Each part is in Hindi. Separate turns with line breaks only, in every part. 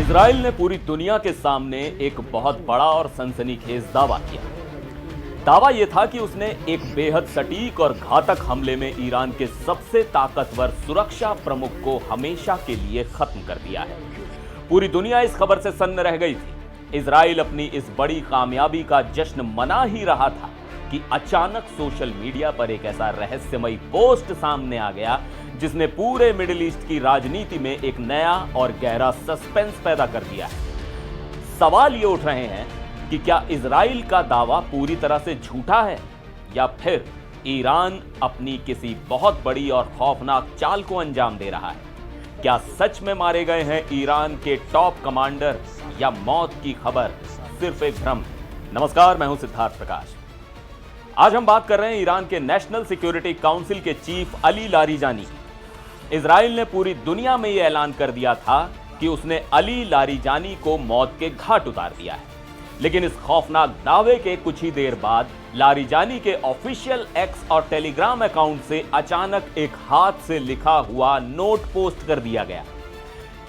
इजराइल ने पूरी दुनिया के सामने एक बहुत बड़ा और सनसनीखेज दावा किया। दावा यह था कि उसने एक बेहद सटीक और घातक हमले में ईरान के सबसे ताकतवर सुरक्षा प्रमुख को हमेशा के लिए खत्म कर दिया है। पूरी दुनिया इस खबर से सन्न रह गई थी। इजराइल अपनी इस बड़ी कामयाबी का जश्न मना ही रहा था कि अचानक सोशल मीडिया पर एक ऐसा रहस्यमयी पोस्ट सामने आ गया जिसने पूरे मिडिल ईस्ट की राजनीति में एक नया और गहरा सस्पेंस पैदा कर दिया है। सवाल ये उठ रहे हैं कि क्या इजराइल का दावा पूरी तरह से झूठा है या फिर ईरान अपनी किसी बहुत बड़ी और खौफनाक चाल को अंजाम दे रहा है। क्या सच में मारे गए हैं ईरान के टॉप कमांडर या मौत की खबर सिर्फ एक भ्रम। नमस्कार, मैं हूं सिद्धार्थ प्रकाश। आज हम बात कर रहे हैं ईरान के नेशनल सिक्योरिटी काउंसिल के चीफ अली लारिजानी। इजराइल ने पूरी दुनिया में यह ऐलान कर दिया था कि उसने अली लारिजानी को मौत के घाट उतार दिया है, लेकिन इस खौफनाक दावे के कुछ ही देर बाद लारिजानी के ऑफिशियल एक्स और टेलीग्राम अकाउंट से अचानक एक हाथ से लिखा हुआ नोट पोस्ट कर दिया गया।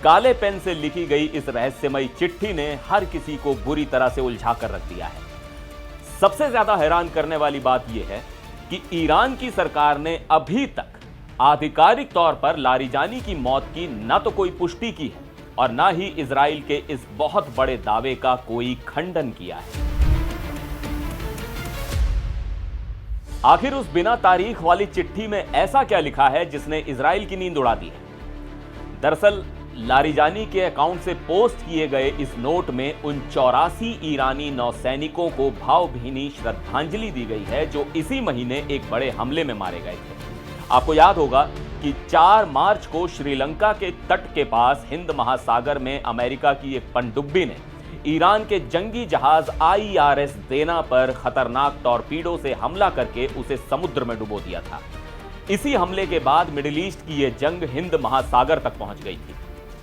काले पेन से लिखी गई इस रहस्यमयी चिट्ठी ने हर किसी को बुरी तरह से उलझा कर रख दिया है। सबसे ज्यादा हैरान करने वाली बात यह है कि ईरान की सरकार ने अभी तक आधिकारिक तौर पर लारिजानी की मौत की न तो कोई पुष्टि की है और न ही इजराइल के इस बहुत बड़े दावे का कोई खंडन किया है। आखिर उस बिना तारीख वाली चिट्ठी में ऐसा क्या लिखा है जिसने इजराइल की नींद उड़ा दी है? दरअसल लारिजानी के अकाउंट से पोस्ट किए गए इस नोट में उन 84 ईरानी नौसैनिकों को भावभीनी श्रद्धांजलि दी गई है जो इसी महीने एक बड़े हमले में मारे गए थे। आपको याद होगा कि 4 मार्च को श्रीलंका के तट के पास हिंद महासागर में अमेरिका की एक पनडुब्बी ने ईरान के जंगी जहाज IRS देना पर खतरनाक टॉर्पीडो से हमला करके उसे समुद्र में डुबो दिया था। इसी हमले के बाद मिडिल ईस्ट की यह जंग हिंद महासागर तक पहुंच गई थी।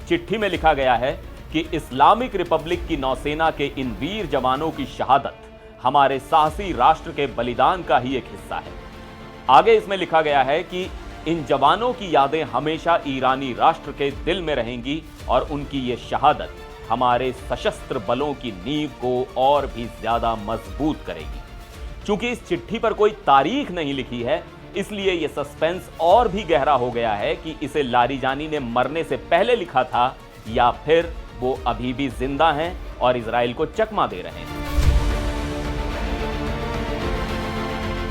चिट्ठी में लिखा गया है कि इस्लामिक रिपब्लिक की नौसेना के इन वीर जवानों की शहादत हमारे साहसी राष्ट्र के बलिदान का ही एक हिस्सा है। आगे इसमें लिखा गया है कि इन जवानों की यादें हमेशा ईरानी राष्ट्र के दिल में रहेंगी और उनकी ये शहादत हमारे सशस्त्र बलों की नींव को और भी ज्यादा मजबूत करेगी। चूंकि इस चिट्ठी पर कोई तारीख नहीं लिखी है, इसलिए यह सस्पेंस और भी गहरा हो गया है कि इसे लारिजानी ने मरने से पहले लिखा था या फिर वो अभी भी जिंदा हैं और इजराइल को चकमा दे रहे हैं।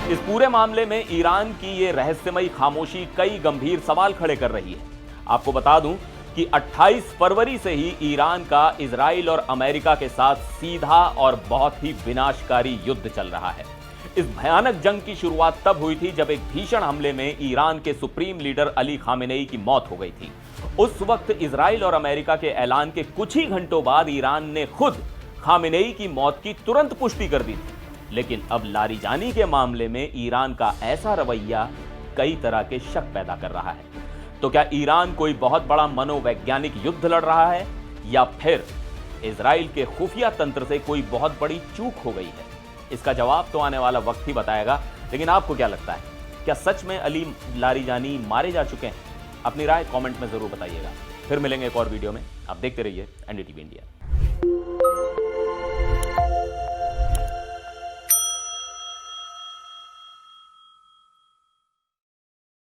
इस पूरे मामले में ईरान की यह रहस्यमयी खामोशी कई गंभीर सवाल खड़े कर रही है। आपको बता दूं कि 28 फरवरी से ही ईरान का इजराइल और अमेरिका के साथ सीधा और बहुत ही विनाशकारी युद्ध चल रहा है। इस भयानक जंग की शुरुआत तब हुई थी जब एक भीषण हमले में ईरान के सुप्रीम लीडर अली खामेनेई की मौत हो गई थी। उस वक्त इजराइल और अमेरिका के ऐलान के कुछ ही घंटों बाद ईरान ने खुद खामेनेई की मौत की तुरंत पुष्टि कर दी थी। लेकिन अब लारिजानी के मामले में ईरान का ऐसा रवैया कई तरह के शक पैदा कर रहा है। तो क्या ईरान कोई बहुत बड़ा मनोवैज्ञानिक युद्ध लड़ रहा है या फिर इजराइल के खुफिया तंत्र से कोई बहुत बड़ी चूक हो गई है? इसका जवाब तो आने वाला वक्त ही बताएगा। लेकिन आपको क्या लगता है, क्या सच में अली लारिजानी मारे जा चुके हैं? अपनी राय कमेंट में जरूर बताइएगा। फिर मिलेंगे एक और वीडियो में। आप देखते रहिए NDTV इंडिया।